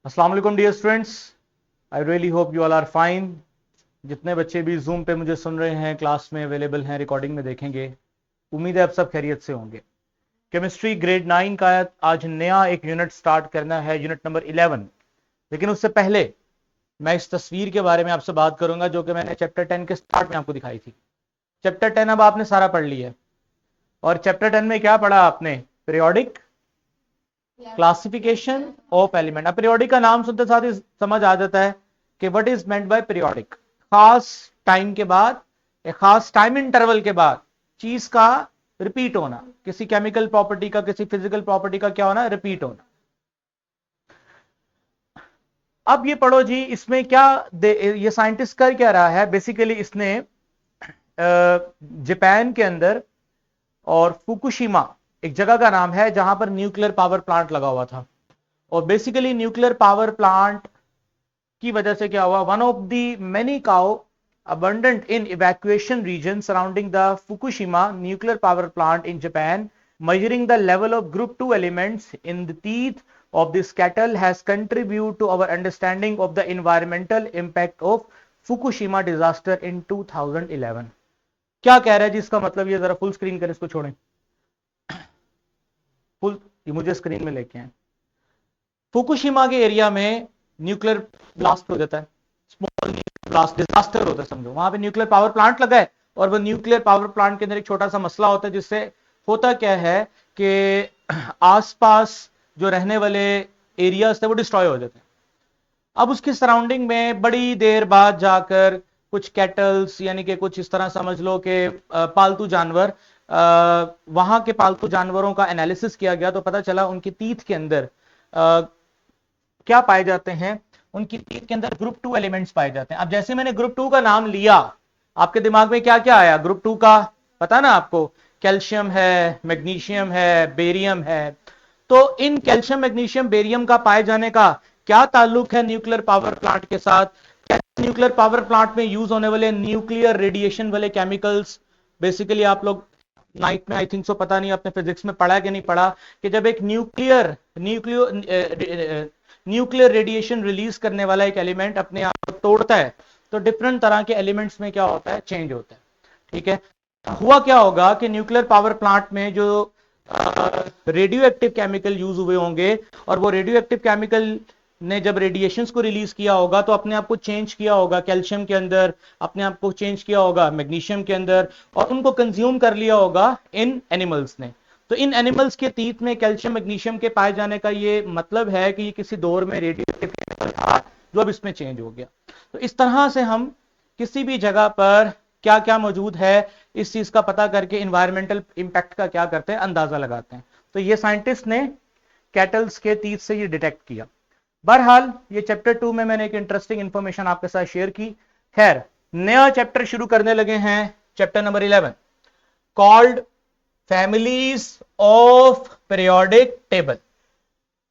अस्सलाम वालेकुम dear students, I really hope you all are fine. जितने बच्चे भी जूम पे मुझे सुन रहे हैं, क्लास में अवेलेबल हैं, रिकॉर्डिंग में देखेंगे, उम्मीद है आप सब खैरियत से होंगे। केमिस्ट्री ग्रेड 9 का आज नया एक यूनिट स्टार्ट करना है, यूनिट नंबर 11। लेकिन उससे पहले मैं इस तस्वीर के बारे में आपसे बात करूंगा जो कि मैंने चैप्टर 10 के स्टार्ट में आपको दिखाई थी। चैप्टर 10 अब आपने सारा पढ़ लिया है, और चैप्टर 10 में क्या पढ़ा आपने? Periodic classification of element. अब पीरियोडिक का नाम सुनते साथ ही समझ आ जाता है कि what is meant by periodic. खास टाइम के बाद, एक खास टाइम इंटरवल के बाद चीज का रिपीट होना, किसी केमिकल प्रॉपर्टी का, किसी फिजिकल प्रॉपर्टी का क्या होना? रिपीट होना। अब ये पढ़ो जी, इसमें क्या ये साइंटिस्ट कर क्या रहा है? बेसिकली इसने जापान के अंदर और फुकुशिमा एक जगह का नाम है जहां पर न्यूक्लियर पावर प्लांट लगा हुआ था। और बेसिकली न्यूक्लियर पावर प्लांट की वजह से क्या हुआ? One of the many cow abundant in evacuation region surrounding the Fukushima nuclear power plant in Japan, measuring the level of group 2 elements in the teeth of this cattle has contributed to our understanding of the environmental impact of Fukushima disaster in 2011। क्या कह रहा है जी इसका मतलब? ये जरा full screen करें, इसको छोड़ें, फुल ये मुझे स्क्रीन में लेके आए। फुकुशिमा के एरिया में न्यूक्लियर ब्लास्ट हो जाता है, स्मॉल ब्लास्ट डिजास्टर होता है समझो। वहां पे न्यूक्लियर पावर प्लांट लगा है, और वो न्यूक्लियर पावर प्लांट के अंदर एक छोटा सा मसला होता है, जिससे होता क्या है कि आसपास जो रहने वाले एरियाज थे वो डिस्ट्रॉय हो जाते हैं। अब उसकी सराउंडिंग में बड़ी देर बाद जाकर कुछ कैटल्स, यानी कि कुछ इस तरह समझ लो कि पालतू जानवर, वहां के पालतू जानवरों का एनालिसिस किया गया तो पता चला उनकी तीत के अंदर क्या पाए जाते हैं? उनकी टीथ के अंदर ग्रुप 2 एलिमेंट्स पाए जाते हैं। अब जैसे मैंने ग्रुप 2 का नाम लिया, आपके दिमाग में क्या क्या आया ग्रुप 2 का? पता ना आपको? कैल्शियम है, मैग्नीशियम है, बेरियम है। तो इन कैल्शियम, मैग्नीशियम, बेरियम का पाए जाने का क्या ताल्लुक है न्यूक्लियर पावर प्लांट के साथ? क्या न्यूक्लियर पावर प्लांट में यूज होने वाले न्यूक्लियर रेडिएशन वाले केमिकल्स, बेसिकली आप लोग नाइट में आई थिंक सो, पता नहीं आपने फिजिक्स में पढ़ा कि नहीं पढ़ा, कि जब एक nuclear nuclear nuclear radiation release करने वाला एक एलिमेंट अपने आप को तोड़ता है तो डिफरेंट तरह के एलिमेंट्स में क्या होता है? चेंज होता है। ठीक है, हुआ क्या होगा कि न्यूक्लियर पावर प्लांट में जो रेडियो एक्टिव केमिकल यूज हुए होंगे, और वो रेडियो एक्टिव केमिकल ने जब रेडिएशंस को रिलीज किया होगा तो अपने आप को चेंज किया होगा कैल्शियम के अंदर, अपने आप को चेंज किया होगा मैग्नीशियम के अंदर, और उनको कंज्यूम कर लिया होगा इन एनिमल्स ने। तो इन एनिमल्स के तीत में कैल्शियम, मैग्नीशियम के पाए जाने का ये मतलब है कि ये किसी दौर में रेडियो एक्टिव केमिकल था जो अब इसमें चेंज हो गया। तो इस तरह से हम किसी भी जगह पर क्या क्या मौजूद है इस चीज का पता करके इन्वायरमेंटल इंपैक्ट का क्या करते हैं? अंदाजा लगाते हैं। तो ये साइंटिस्ट ने कैटल्स के तीत से ये डिटेक्ट किया। बहरहाल ये चैप्टर 2 में मैंने एक इंटरेस्टिंग इंफॉर्मेशन आपके साथ शेयर की। खैर, नया चैप्टर शुरू करने लगे हैं, chapter number 11, called families of periodic table.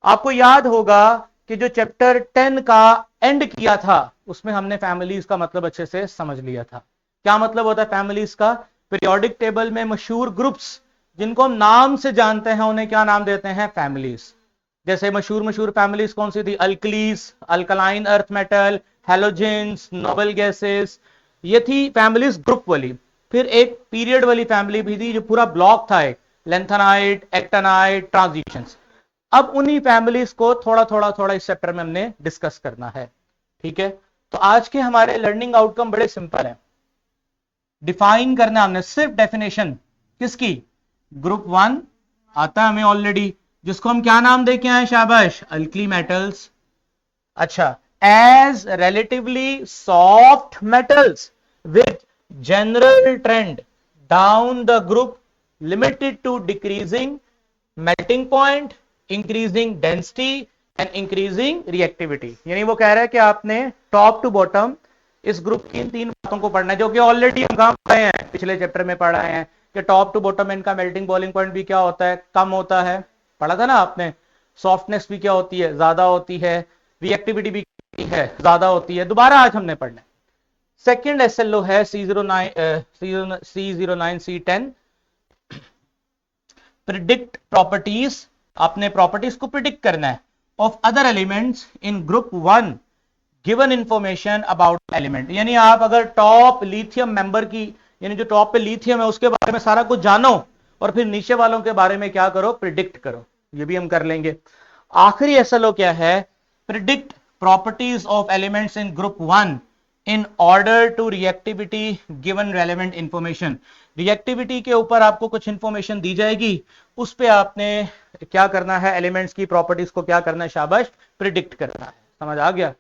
आपको याद होगा कि जो चैप्टर 10 का एंड किया था उसमें हमने फैमिलीज का मतलब अच्छे से समझ लिया था। क्या मतलब होता है फैमिलीज का? पीरियोडिक टेबल में मशहूर ग्रुप्स जिनको हम नाम से जानते हैं उन्हें क्या नाम देते हैं? फैमिलीज। जैसे मशहूर मशहूर फैमिलीज कौन सी थी? Alkalis, alkaline earth metal, halogens, noble gases, ये थी फैमिलीज ग्रुप वाली। फिर एक पीरियड वाली फैमिली भी थी जो पूरा ब्लॉक था, एक लेंथेनाइट, एक्टेनाइट, ट्रांजिशंस। अब उन्हीं फैमिलीज को थोड़ा थोड़ा थोड़ा इस चैप्टर में हमने डिस्कस करना है। ठीक है, तो आज के हमारे लर्निंग आउटकम बड़े सिंपल है। डिफाइन करना हमने, सिर्फ डेफिनेशन किसकी? ग्रुप 1 आता है हमें ऑलरेडी, जिसको हम क्या नाम दे के आए? शाबाश, अल्कली मेटल्स। अच्छा, as relatively soft metals with general trend down the group limited to decreasing melting point, increasing density and increasing reactivity. यानी वो कह रहा है कि आपने टॉप टू बॉटम इस ग्रुप की इन तीन बातों को पढ़ना है, जो कि ऑलरेडी हम कहां पढ़े हैं? पिछले चैप्टर में पढ़ा है कि टॉप टू बॉटम इनका मेल्टिंग बॉइलिंग पॉइंट भी क्या होता है? कम होता है। पढ़ा था ना आपने? सॉफ्टनेस भी क्या होती है? ज्यादा होती है। रिएक्टिविटी भी है, ज्यादा होती है। दोबारा आज हमने पढ़ना है। सेकेंड एसएलओ है C09C10, प्रिडिक्ट प्रॉपर्टीज। आपने प्रॉपर्टीज को प्रिडिक्ट करना है, of other elements in group 1 given information about element. यानी आप अगर टॉप लिथियम मेंबर की, यानी जो टॉप पे लिथियम है उसके बारे में सारा कुछ जानो और फिर नीचे वालों के बारे में क्या करो, प्रिडिक्ट करो। ये भी हम कर लेंगे। आखिरी एसएलओ क्या है, predict properties of elements in group 1 in order to reactivity given relevant information. Reactivity के ऊपर आपको कुछ इंफॉर्मेशन दी जाएगी, उस पे आपने क्या करना है, एलिमेंट्स की प्रॉपर्टीज को क्या करना है, शाबाश, प्रिडिक्ट करना है। समझ आ गया?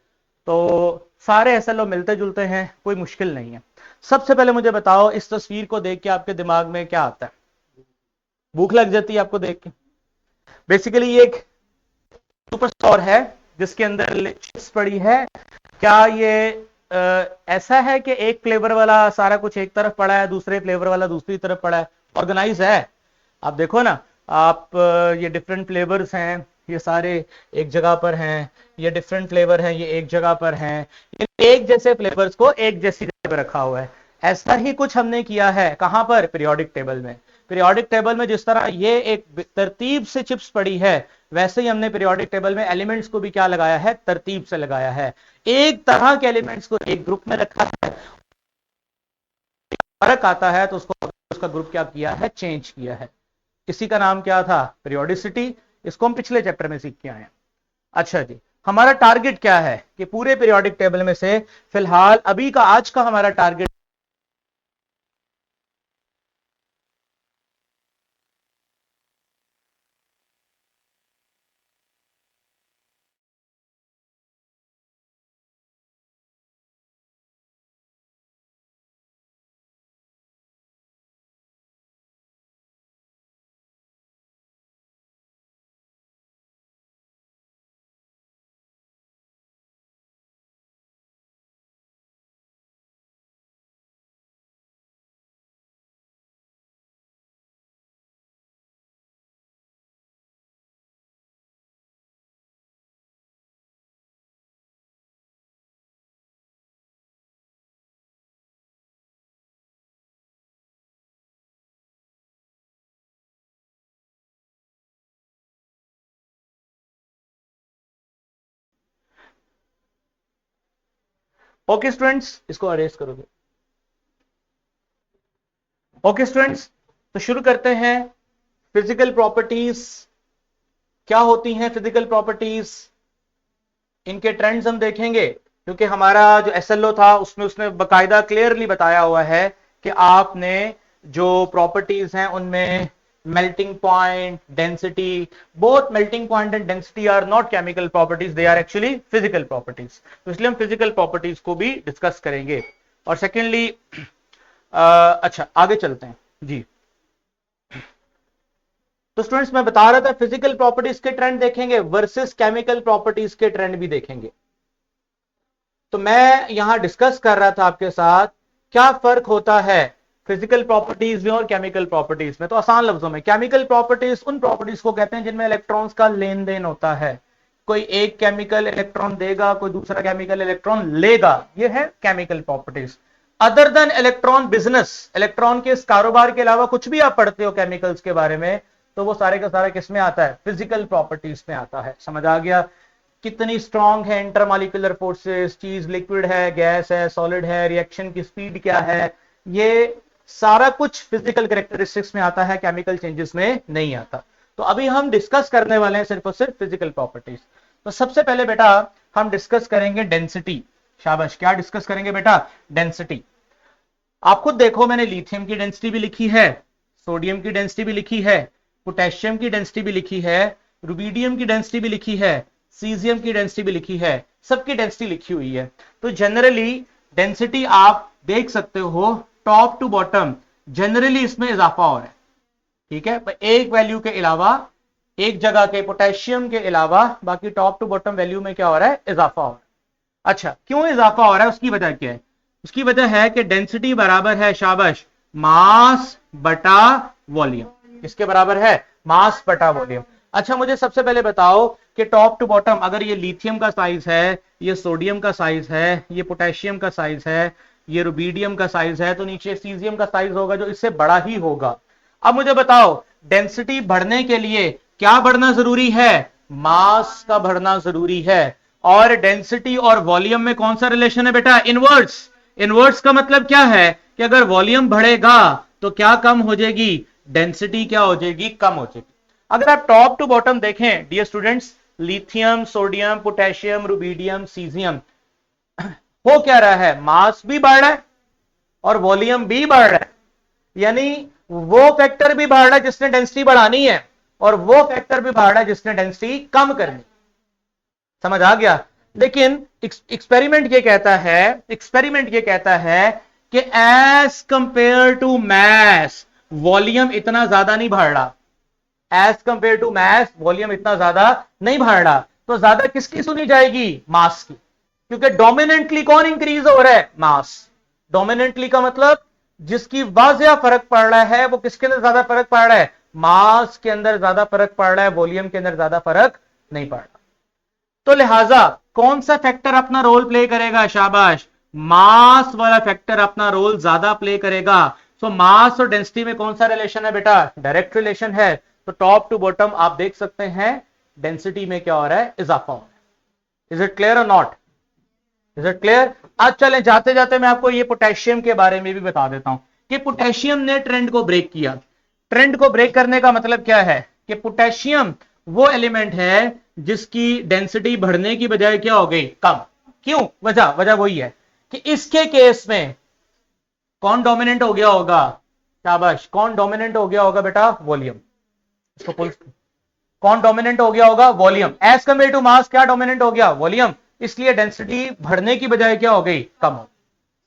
तो सारे एसएलओ मिलते जुलते हैं, कोई मुश्किल नहीं है। सबसे पहले मुझे बताओ, इस तस्वीर को देख के आपके दिमाग में क्या आता है? भूख लग जाती है आपको देख के? बेसिकली ये एक सुपर स्टोर है जिसके अंदर चिप्स पड़ी है। क्या ये ऐसा है कि एक फ्लेवर वाला सारा कुछ एक तरफ पड़ा है, दूसरे फ्लेवर वाला दूसरी तरफ पड़ा है? ऑर्गेनाइज है? आप देखो ना, आप ये डिफरेंट फ्लेवर्स हैं, ये सारे एक जगह पर हैं, ये डिफरेंट फ्लेवर हैं, ये एक जगह पर हैं, ये एक जैसे फ्लेवर्स को एक जैसी जगह पर रखा हुआ है। ऐसा ही कुछ हमने किया है, कहां पर? पीरियोडिक टेबल में। पीरियोडिक टेबल में जिस तरह ये एक तरतीब से चिप्स पड़ी है, वैसे ही हमने पीरियोडिक टेबल में एलिमेंट्स को भी क्या लगाया है, तरतीब से लगाया है। एक तरह के एलिमेंट्स को एक ग्रुप में रखा है, फर्क आता है तो उसका ग्रुप क्या किया है, चेंज किया है। किसी का नाम क्या था, पीरियोडिसिटी। इसको हम पिछले चैप्टर में सीख के आए हैं। अच्छा जी, हमारा टारगेट क्या है कि पूरे पीरियोडिक टेबल में से फिलहाल अभी का आज का हमारा टारगेट ओके स्टूडेंट्स, इसको अरेस्ट करोगे? ओके स्टूडेंट्स, तो शुरू करते हैं। फिजिकल प्रॉपर्टीज क्या होती हैं? फिजिकल प्रॉपर्टीज, इनके ट्रेंड्स हम देखेंगे, क्योंकि हमारा जो एसएलओ था उसमें उसने बकायदा क्लियरली बताया हुआ है कि आपने जो प्रॉपर्टीज हैं उनमें melting point, density, both melting point and density are not chemical properties, they are actually physical properties. तो इसलिए हम फिजिकल प्रॉपर्टीज को भी डिस्कस करेंगे। और सेकेंडली, अच्छा आगे चलते हैं जी। तो स्टूडेंट्स मैं बता रहा था फिजिकल प्रॉपर्टीज के ट्रेंड देखेंगे वर्सेस केमिकल प्रॉपर्टीज के ट्रेंड भी देखेंगे। तो मैं यहां डिस्कस कर रहा था आपके साथ क्या फर्क होता है फिजिकल प्रॉपर्टीज में और केमिकल प्रॉपर्टीज में। तो आसान लफ्जों में, केमिकल प्रॉपर्टीज उन प्रॉपर्टीज को कहते हैं जिनमें इलेक्ट्रॉन्स का लेन देन होता है। कोई एक केमिकल इलेक्ट्रॉन देगा, कोई दूसरा केमिकल इलेक्ट्रॉन लेगा, ये है chemical properties. Other than electron business, electron के इस कारोबार के अलावा कुछ भी आप पढ़ते हो केमिकल्स के बारे में, तो वो सारे का सारा किस में आता है, फिजिकल प्रॉपर्टीज में आता है। समझ आ गया? कितनी स्ट्रांग है इंटरमॉलिक्यूलर फोर्सेस, चीज लिक्विड है, गैस है, सॉलिड है, रिएक्शन की स्पीड क्या है, ये सारा कुछ फिजिकल कैरेक्टरिस्टिक्स में आता है, केमिकल चेंजेस में नहीं आता। तो अभी हम डिस्कस करने वाले हैं सिर्फ और सिर्फ फिजिकल प्रॉपर्टीज। तो सबसे पहले बेटा हम डिस्कस करेंगे डेंसिटी। शाबाश, क्या डिस्कस करेंगे बेटा? डेंसिटी। आप खुद देखो, मैंने लिथियम की डेंसिटी भी लिखी है, सोडियम की डेंसिटी भी लिखी है, पोटेशियम की डेंसिटी भी लिखी है, रुबिडियम की डेंसिटी भी लिखी है, सीजियम की डेंसिटी भी लिखी है, सबकी डेंसिटी लिखी हुई है। तो जनरली डेंसिटी आप देख सकते हो टॉप टू बॉटम, जनरली इसमें इजाफा हो रहा है। ठीक है, पर एक वैल्यू के अलावा, एक जगह के पोटेशियम के अलावा बाकी टॉप टू बॉटम वैल्यू में क्या हो रहा है, इजाफा हो रहा है। अच्छा, क्यों इजाफा हो रहा है, उसकी वजह क्या है? उसकी वजह है कि डेंसिटी बराबर है, शाबाश, मास बटा वॉल्यूम। इसके बराबर है मास बटा वॉल्यूम। अच्छा, मुझे सबसे पहले बताओ कि टॉप टू बॉटम अगर ये लिथियम का साइज है, ये सोडियम का साइज है, ये पोटेशियम का साइज है, ये रुबिडियम का साइज है, तो नीचे सीजियम का साइज होगा जो इससे बड़ा ही होगा। अब मुझे बताओ डेंसिटी बढ़ने के लिए क्या बढ़ना जरूरी है? मास का बढ़ना जरूरी है। और डेंसिटी और वॉल्यूम में कौन सा रिलेशन है बेटा? इनवर्स। इनवर्स का मतलब क्या है कि अगर वॉल्यूम बढ़ेगा तो क्या कम हो जाएगी? डेंसिटी क्या हो जाएगी? कम हो जाएगी। अगर आप टॉप टू बॉटम देखें dear students, lithium, sodium, potassium, rubidium, caesium, हो क्या रहा है? मास भी बढ़ रहा है और वॉल्यूम भी बढ़ रहा है। यानी वो फैक्टर भी बढ़ रहा है जिसने डेंसिटी बढ़ानी है और वो फैक्टर भी बढ़ रहा है जिसने डेंसिटी कम करनी। समझ आ गया? लेकिन एक्सपेरिमेंट ये कहता है, एक्सपेरिमेंट ये कहता है कि as compare to mass volume इतना ज्यादा नहीं बढ़ रहा। As compare to mass volume इतना ज्यादा नहीं बढ़ रहा। तो ज्यादा किसकी सुनी जाएगी? मास की। क्योंकि डोमिनेंटली कौन इंक्रीज हो रहा है? मास। डोमिनेंटली का मतलब जिसकी वाजिया फर्क पड़ रहा है वो किसके अंदर ज्यादा फर्क पड़ रहा है? मास के अंदर ज्यादा फर्क पड़ रहा है, वॉल्यूम के अंदर ज्यादा फर्क नहीं पड़ रहा। तो लिहाजा कौन सा फैक्टर अपना रोल प्ले करेगा? शाबाश, मास वाला फैक्टर अपना रोल ज्यादा प्ले करेगा। सो मास और डेंसिटी में कौन सा रिलेशन है बेटा? डायरेक्ट रिलेशन है। तो टॉप टू बॉटम आप देख सकते हैं डेंसिटी में क्या हो रहा है? इजाफा हो रहा है। इज इट क्लियर और नॉट? Is it clear? आज चलें, जाते जाते मैं आपको ये पोटेशियम के बारे में भी बता देता हूं कि पोटेशियम ने ट्रेंड को ब्रेक किया। ट्रेंड को ब्रेक करने का मतलब क्या है कि पोटेशियम वो एलिमेंट है जिसकी डेंसिटी बढ़ने की बजाय क्या हो गई? कम। क्यों? वजह वही है कि इसके केस में कौन डोमिनेंट हो गया होगा? शाबाश, कौन डोमिनेंट हो गया होगा बेटा? वॉल्यूम। इसको फुल, कौन डोमिनेंट हो गया होगा? Volume. As compare to mass क्या डोमिनेंट हो गया? वॉल्यूम। इसलिए डेंसिटी बढ़ने की बजाय क्या हो गई? कम हो।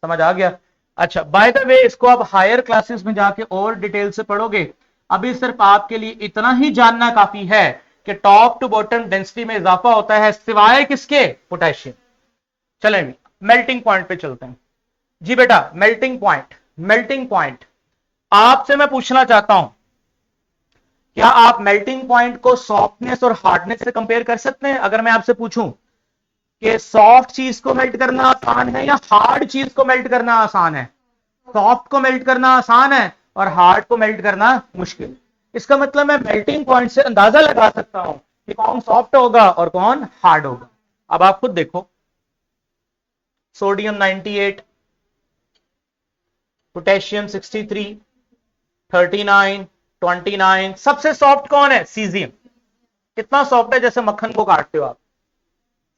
समझ आ गया? अच्छा, बाय द वे इसको आप हायर क्लासेस में जाके और डिटेल से पढ़ोगे। अभी सिर्फ आपके लिए इतना ही जानना काफी है कि टॉप टू बॉटम डेंसिटी में इजाफा होता है सिवाय किसके? पोटेशियम। चलें मेल्टिंग पॉइंट पे चलते हैं। जी बेटा, मेल्टिंग पॉइंट। मेल्टिंग पॉइंट आपसे मैं पूछना चाहता हूं, क्या आप मेल्टिंग पॉइंट को सॉफ्टनेस और हार्डनेस से कंपेयर कर सकते हैं? अगर मैं आपसे पूछूं कि सॉफ्ट चीज को मेल्ट करना आसान है या हार्ड चीज को मेल्ट करना आसान है? सॉफ्ट को मेल्ट करना आसान है और हार्ड को मेल्ट करना मुश्किल। इसका मतलब मैं मेल्टिंग पॉइंट से अंदाजा लगा सकता हूं कि कौन सॉफ्ट होगा और कौन हार्ड होगा। अब आप खुद देखो, सोडियम 98, पोटेशियम 63, 39, 29, सबसे सॉफ्ट कौन है? सीजियम। कितना सॉफ्ट है? जैसे मक्खन को काटते हो आप।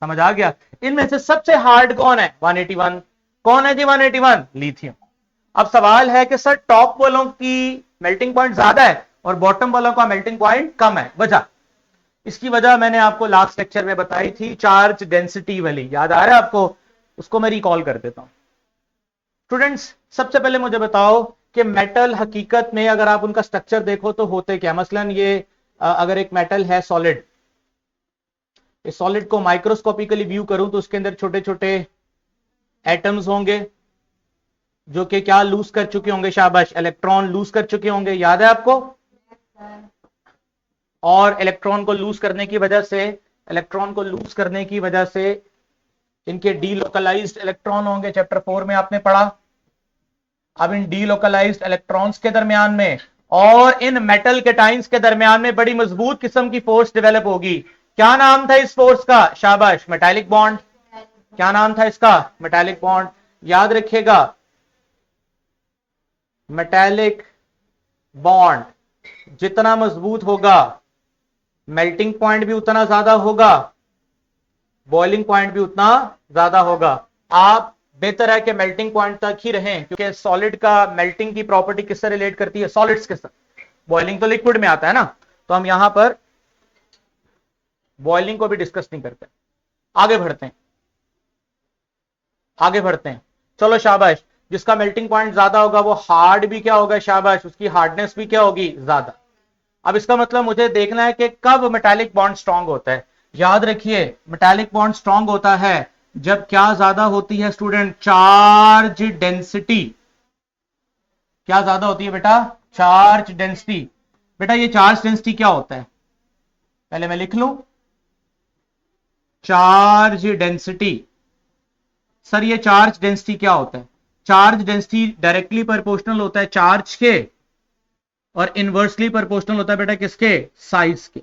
समझ आ गया? इनमें से सबसे हार्ड कौन है? 181। कौन है जी 181? लिथियम। अब सवाल है कि सर टॉप वालों की मेल्टिंग पॉइंट ज्यादा है और बॉटम वालों का मेल्टिंग पॉइंट कम है। वजह, इसकी वजह मैंने आपको लास्ट लेक्चर में बताई थी, चार्ज डेंसिटी वाली। याद आ रहा है आपको? उसको मैं रिकॉल कर देता हूं। स्टूडेंट्स, सबसे पहले मुझे बताओ कि मेटल हकीकत में अगर आप उनका स्ट्रक्चर देखो तो होते क्या? मसलन ये अगर एक मेटल है सॉलिड, इस सॉलिड को माइक्रोस्कोपिकली व्यू करूं तो उसके अंदर छोटे छोटे एटम्स होंगे जो कि क्या लूज कर चुके होंगे? शाबाश, इलेक्ट्रॉन लूज कर चुके होंगे। याद है आपको? और इलेक्ट्रॉन को लूज करने की वजह से, इलेक्ट्रॉन को लूज करने की वजह से इनके डीलोकलाइज्ड इलेक्ट्रॉन होंगे। चैप्टर 4 में आपने पढ़ा। अब इन डीलोकलाइज्ड इलेक्ट्रॉन्स के दरमियान में और इन मेटल कैटाइंस के दरमियान में बड़ी मजबूत किस्म की फोर्स डेवलप होगी। क्या नाम था इस फोर्स का? शाबाश, मेटालिक बॉन्ड। क्या नाम था इसका? Metallic bond. याद रखिएगा, मेटालिक बॉन्ड जितना मजबूत होगा मेल्टिंग पॉइंट भी उतना ज्यादा होगा, बॉइलिंग पॉइंट भी उतना ज्यादा होगा। आप बेहतर है कि मेल्टिंग पॉइंट तक ही रहें, क्योंकि सॉलिड का मेल्टिंग की प्रॉपर्टी किससे रिलेट करती है? सॉलिड्स के साथ। बॉइलिंग तो लिक्विड में आता है ना, तो हम यहां पर बॉइलिंग को भी डिस्कस नहीं करते। आगे बढ़ते हैं, आगे बढ़ते हैं। चलो शाबाश, जिसका मेल्टिंग पॉइंट ज्यादा होगा वो हार्ड भी क्या होगा? शाबाश, उसकी हार्डनेस भी क्या होगी? ज्यादा। अब इसका मतलब मुझे देखना है कि कब मेटालिक बॉन्ड स्ट्रांग होता है। याद रखिए, मेटालिक बॉन्ड स्ट्रांग होता है जब क्या ज्यादा होती है स्टूडेंट? Charge density. क्या ज्यादा होती है बेटा? Charge density. बेटा ये चार्ज डेंसिटी क्या होता है? पहले मैं लिख लूं, चार्ज डेंसिटी। सर ये चार्ज डेंसिटी क्या होता है? चार्ज डेंसिटी डायरेक्टली प्रोपोर्शनल होता है चार्ज के और इनवर्सली प्रोपोर्शनल होता है बेटा किसके? साइज के।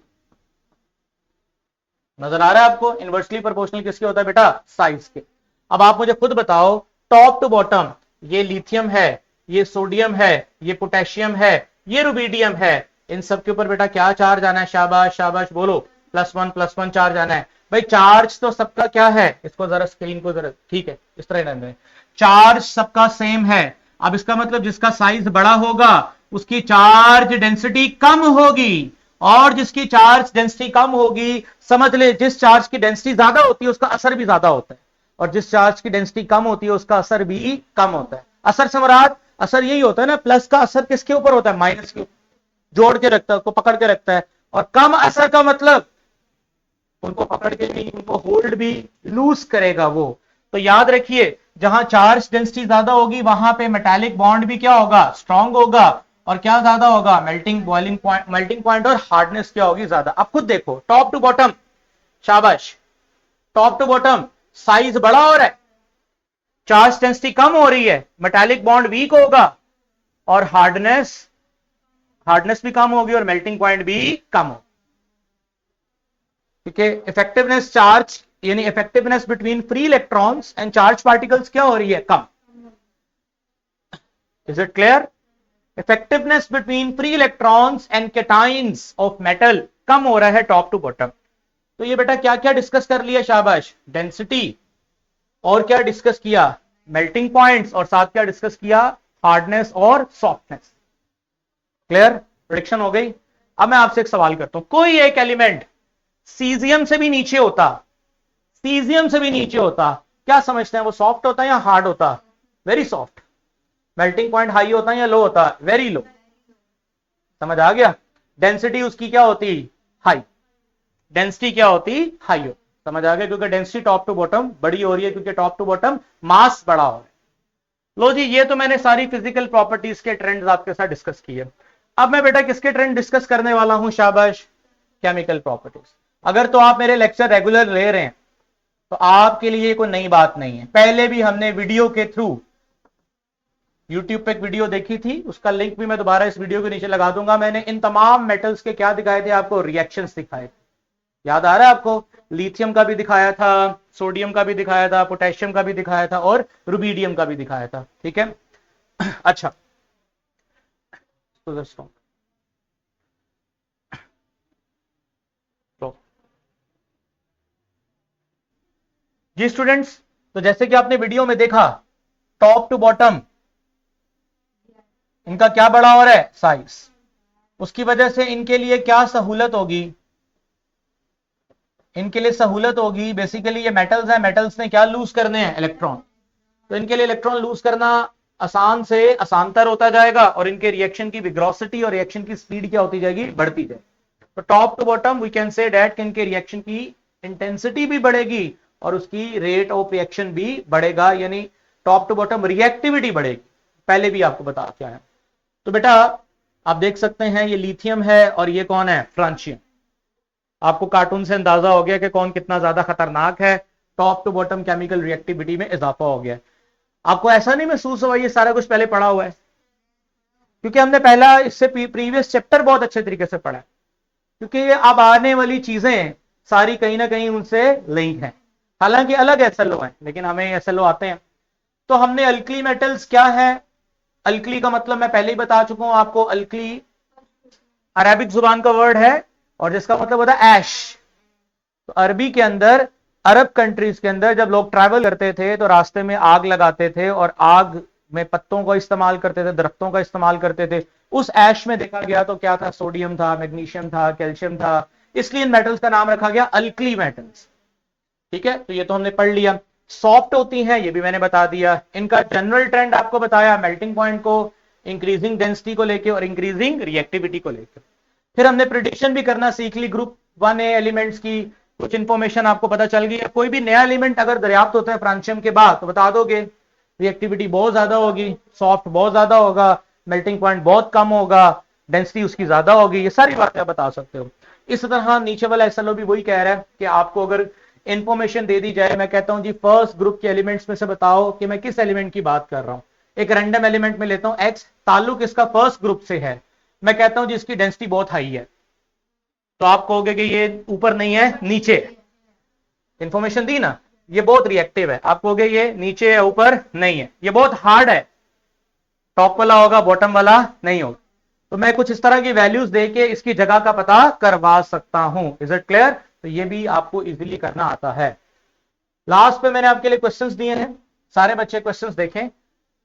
नजर आ रहा है आपको? इनवर्सली प्रोपोर्शनल किसके होता है बेटा? साइज के। अब आप मुझे खुद बताओ, टॉप टू बॉटम, ये लिथियम है, ये सोडियम है, ये पोटेशियम है, ये रुबीडियम है, इन सब के ऊपर बेटा क्या चार्ज आना है? शाबाश शाबाश, बोलो, +1 चार्ज आना है। भाई चार्ज तो सबका क्या है? इसको जरा स्क्रीन को जरा, ठीक है, इस तरह रहने दें। चार्ज सबका सेम है। अब इसका मतलब जिसका साइज बड़ा होगा उसकी चार्ज डेंसिटी कम होगी, और जिसकी चार्ज डेंसिटी कम होगी, समझ ले जिस चार्ज की डेंसिटी ज्यादा होती है उसका असर भी ज्यादा होता है, और जिस चार्ज की डेंसिटी कम होती है उसका असर भी कम होता है। असर से मुराद, असर यही होता है ना, प्लस का असर किसके ऊपर होता है? माइनस के, जोड़ के रखता है, उसको पकड़ के रखता है। और कम असर का मतलब उनको पकड़ के भी, उनको होल्ड भी लूज करेगा वो। तो याद रखिए, जहां चार्ज डेंसिटी ज्यादा होगी वहां पे मेटालिक बॉन्ड भी क्या होगा? स्ट्रांग होगा। और क्या ज्यादा होगा? Melting boiling point, melting point और हार्डनेस क्या होगी? ज्यादा। अब खुद देखो, टॉप टू बॉटम, शाबाश, टॉप टू बॉटम साइज बड़ा हो रहा है, चार्ज डेंसिटी कम हो रही है, मेटालिक बॉन्ड वीक होगा, और हार्डनेस भी कम होगी, और मेल्टिंग पॉइंट भी कम होगा। क्योंकि इफेक्टिवनेस चार्ज, यानी effectiveness between free electrons and charge particles क्या हो रही है? कम। Is it clear? Effectiveness between free electrons and cations of metal कम हो रहा है टॉप टू बॉटम। तो ये बेटा क्या क्या डिस्कस कर लिया? शाबाश, डेंसिटी, और क्या डिस्कस किया? मेल्टिंग पॉइंट्स, और साथ क्या डिस्कस किया? हार्डनेस और सॉफ्टनेस। क्लियर? प्रेडिक्शन हो गई। अब मैं आपसे एक सवाल करता हूं, कोई एक एलिमेंट सीजियम से भी नीचे होता, सीजियम से भी नीचे होता, क्या समझते हैं? वो सॉफ्ट होता है या हार्ड होता? Very soft. Melting point high होता है या लो होता? Very low. समझ आ गया? डेंसिटी उसकी क्या होती? हाई। डेंसिटी क्या होती? हाई होती। समझ आ गया? क्योंकि डेंसिटी टॉप टू बॉटम बड़ी हो रही है, क्योंकि टॉप टू बॉटम मास बड़ा हो रहा है। लो जी, ये तो मैंने सारी फिजिकल प्रॉपर्टीज के ट्रेंड्स आपके साथ डिस्कस किए। अब मैं बेटा किसके ट्रेंड डिस्कस करने वाला हूं? शाबाश, केमिकल प्रॉपर्टीज। अगर तो आप मेरे लेक्चर रेगुलर ले रहे हैं तो आपके लिए कोई नई बात नहीं है, पहले भी हमने वीडियो के थ्रू YouTube पे एक वीडियो देखी थी, उसका लिंक भी मैं दोबारा इस वीडियो के नीचे लगा दूंगा। मैंने इन तमाम मेटल्स के क्या दिखाए थे आपको? रिएक्शंस दिखाए थे। याद आ रहा है आपको? लिथियम का भी दिखाया था, सोडियम का भी दिखाया था, पोटेशियम का भी दिखाया था, और रुबीडियम का भी दिखाया था। ठीक है? अच्छा, तो दोस्तों तो जी स्टूडेंट्स, तो जैसे कि आपने वीडियो में देखा, टॉप टू बॉटम इनका क्या बड़ा हो रहा है? साइज। उसकी वजह से इनके लिए क्या सहूलत होगी? इनके लिए सहूलत होगी, बेसिकली ये मेटल्स हैं, मेटल्स ने क्या लूज करने हैं? इलेक्ट्रॉन। तो इनके लिए इलेक्ट्रॉन लूज करना आसान से आसानतर होता जाएगा, और इनके रिएक्शन की विग्रोसिटी और रिएक्शन की स्पीड क्या होती जाएगी? बढ़ती जाएगी। तो top to bottom we can say that कि इनके रिएक्शन की इंटेंसिटी भी बढ़ेगी और उसकी रेट ऑफ रिएक्शन भी बढ़ेगा, यानी टॉप टू बॉटम रिएक्टिविटी बढ़ेगी। पहले भी आपको बता क्या है। तो बेटा आप देख सकते हैं, ये लिथियम है और ये कौन है? फ्रांशियम। आपको कार्टून से अंदाजा हो गया कि कौन कितना ज्यादा खतरनाक है। Top to bottom chemical reactivity में इजाफा हो गया। आपको ऐसा नहीं महसूस हुआ ये सारा कुछ पहले पढ़ा हुआ है? क्योंकि हमने पहला इससे प्रीवियस चैप्टर बहुत अच्छे तरीके से पढ़ा है, क्योंकि ये अब आने वाली चीजें सारी कहीं ना कहीं उनसे लिंक है। हालांकि अलग एसएलओ है, लेकिन हमें एसएलओ आते हैं। तो हमने अल्कली मेटल्स क्या है? अल्कली का मतलब मैं पहले ही बता चुका हूं आपको। अल्कली अरेबिक जुबान का वर्ड है, और जिसका मतलब होता है ऐश। तो अरबी के अंदर, अरब कंट्रीज के अंदर जब लोग ट्रैवल करते थे तो रास्ते में आग लगाते थे, और आग में पत्तों का इस्तेमाल करते थे, दरख्तों का इस्तेमाल करते थे। उस ऐश में देखा गया तो क्या था? सोडियम था, मैग्नीशियम था, कैल्शियम था। इसलिए इन मेटल्स का नाम रखा गया अल्कली मेटल्स। ठीक है? तो ये तो हमने पढ़ लिया। सॉफ्ट होती हैं, ये भी मैंने बता दिया। इनका जनरल ट्रेंड आपको बताया, मेल्टिंग पॉइंट को, इंक्रीजिंग डेंसिटी को लेके और इंक्रीजिंग रिएक्टिविटी को लेकर। फिर हमने प्रिडिक्शन भी करना सीख ली ग्रुप 1A एलिमेंट्स की। कुछ इंफॉर्मेशन आपको पता चल गई है। कोई भी नया एलिमेंट अगर दरियाफ्त होता है फ्रांशियम के बाद तो बता दोगे, रिएक्टिविटी बहुत ज्यादा होगी, सॉफ्ट बहुत ज्यादा होगा, मेल्टिंग पॉइंट बहुत कम होगा, डेंसिटी उसकी ज्यादा होगी। ये सारी बातें आप बता सकते हो। इस तरह नीचे वाला एसएलओ भी वही कह रहा है कि आपको अगर इंफॉर्मेशन दे दी जाए, मैं कहता हूं जी फर्स्ट ग्रुप के एलिमेंट्स में से बताओ कि मैं किस एलिमेंट की बात कर रहा हूं। एक रैंडम एलिमेंट में लेता हूं एक्स, ताल्लुक इसका फर्स्ट ग्रुप से है, मैं कहता हूं जिसकी डेंसिटी बहुत हाई है, तो आप कहोगे कि ये ऊपर नहीं है, नीचे है। इंफॉर्मेशन दी ना, ये बहुत रिएक्टिव है, आप कहोगे ये नीचे है ऊपर नहीं है, ये बहुत हार्ड है, टॉप वाला होगा बॉटम वाला नहीं होगा। तो मैं कुछ इस तरह की वैल्यूज देके इसकी जगह का पता करवा सकता हूं। Is it clear? तो ये भी आपको इजीली करना आता है। लास्ट पे मैंने आपके लिए क्वेश्चंस दिए हैं, सारे बच्चे क्वेश्चंस देखें।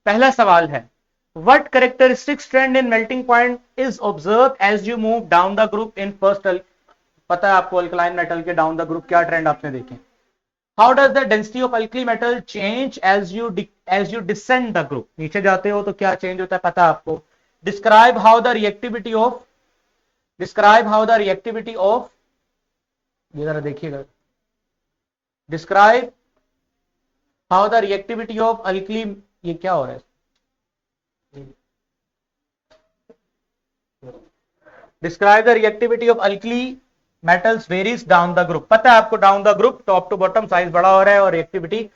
पहला सवाल है, what characteristics trend in melting point is observe as you move down the group in first. पता है आपको अल्कलाइन मेटल के डाउन द ग्रुप क्या ट्रेंड आपने देखे? How does the density of alkali metal change as you descend the group? नीचे जाते हो तो क्या चेंज होता है पता है आपको? Describe how the reactivity of ये जरा देखिएगा, describe how the reactivity of alkali, ये क्या हो रहा है? Describe the reactivity of alkali metals varies down the group. पता है आपको down the group top to bottom size बड़ा हो रहा है और रिएक्टिविटी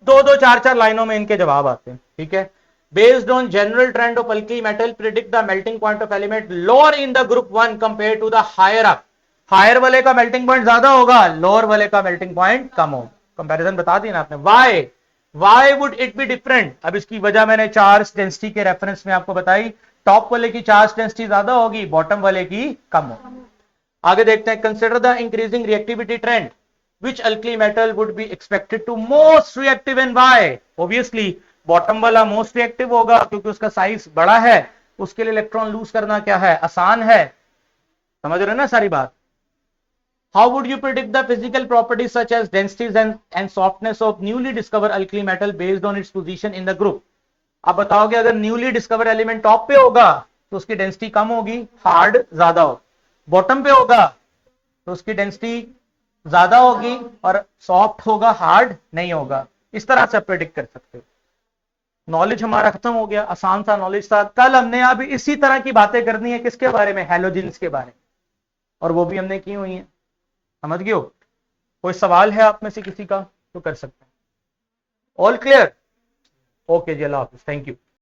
दो दो चार चार लाइनों में इनके जवाब आते हैं, ठीक है। Based on general trend of alkali metal predict the melting point of element lower in the group 1 compare to the higher up. Higher वाले का मेल्टिंग पॉइंट ज्यादा होगा, लोअर वाले का मेल्टिंग पॉइंट कम होगा। कंपैरिजन बता दी ना आपने। Why would it be different? अब इसकी वजह मैंने चार्ज डेंसिटी के रेफरेंस में आपको बताई। टॉप वाले की चार्ज डेंसिटी ज्यादा होगी, बॉटम वाले की कम होगी। आगे देखते हैं, consider the increasing reactivity trend which alkali metal would be expected to most reactive and why? Obviously bottom वाला मोस्ट रिएक्टिव होगा क्योंकि उसका साइज बड़ा है, उसके लिए इलेक्ट्रॉन लूज करना क्या है, आसान है। समझ रहे हो ना सारी बात? How would you predict the physical properties such as densities and softness of newly discovered alkali metal based on its position in the group? आप बताओगे अगर न्यूली डिस्कवर एलिमेंट टॉप पे होगा तो उसकी डेंसिटी कम होगी, हार्ड ज्यादा होगा। बॉटम पे होगा तो उसकी डेंसिटी ज्यादा होगी और सॉफ्ट होगा, हार्ड नहीं होगा। इस तरह से प्रेडिक्ट कर सकते हो। नॉलेज हमारा खत्म हो गया, आसान सा नॉलेज था। कल हमने अभी इसी तरह की बातें करनी है, किसके बारे में? हैलोजेंस के बारे में, और वो भी हमने की हुई है। समझ गए हो? कोई सवाल है आप में से किसी का तो कर सकते हैं। All clear? ओके जी, अल्लाह हाफिज, थैंक यू।